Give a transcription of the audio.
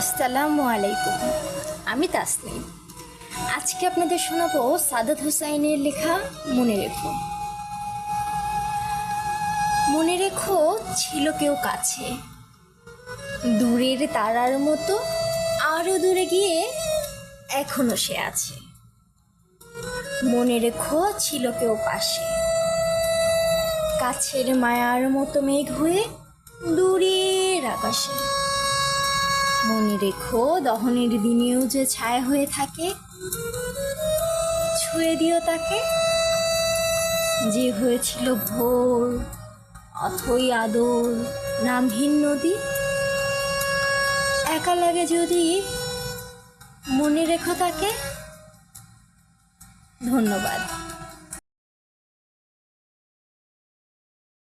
আসসালামু আলাইকুম। আমি তাসনিম। আজকে আপনাদের শোনাবো সাদাত হোসাইনের লেখা মনে রেখো। মনে রেখো, ছিল কেউ কাছে, দূরের তারার মতো আরো দূরে গিয়ে এখনো সে আছে। মনে রেখো, ছিল কেউ পাশে, কাছের মায়ার মতো মেঘ হয়ে দূরের আকাশে। মনে রেখো, দহনের দিনেও যে ছায়া হয়ে থাকে, ছুঁয়ে দিও তাকে, যে হয়েছিল ভোর, অথই আদর, নামহীন নদী। একা লাগে যদি, মনে রেখো তাকে। ধন্যবাদ।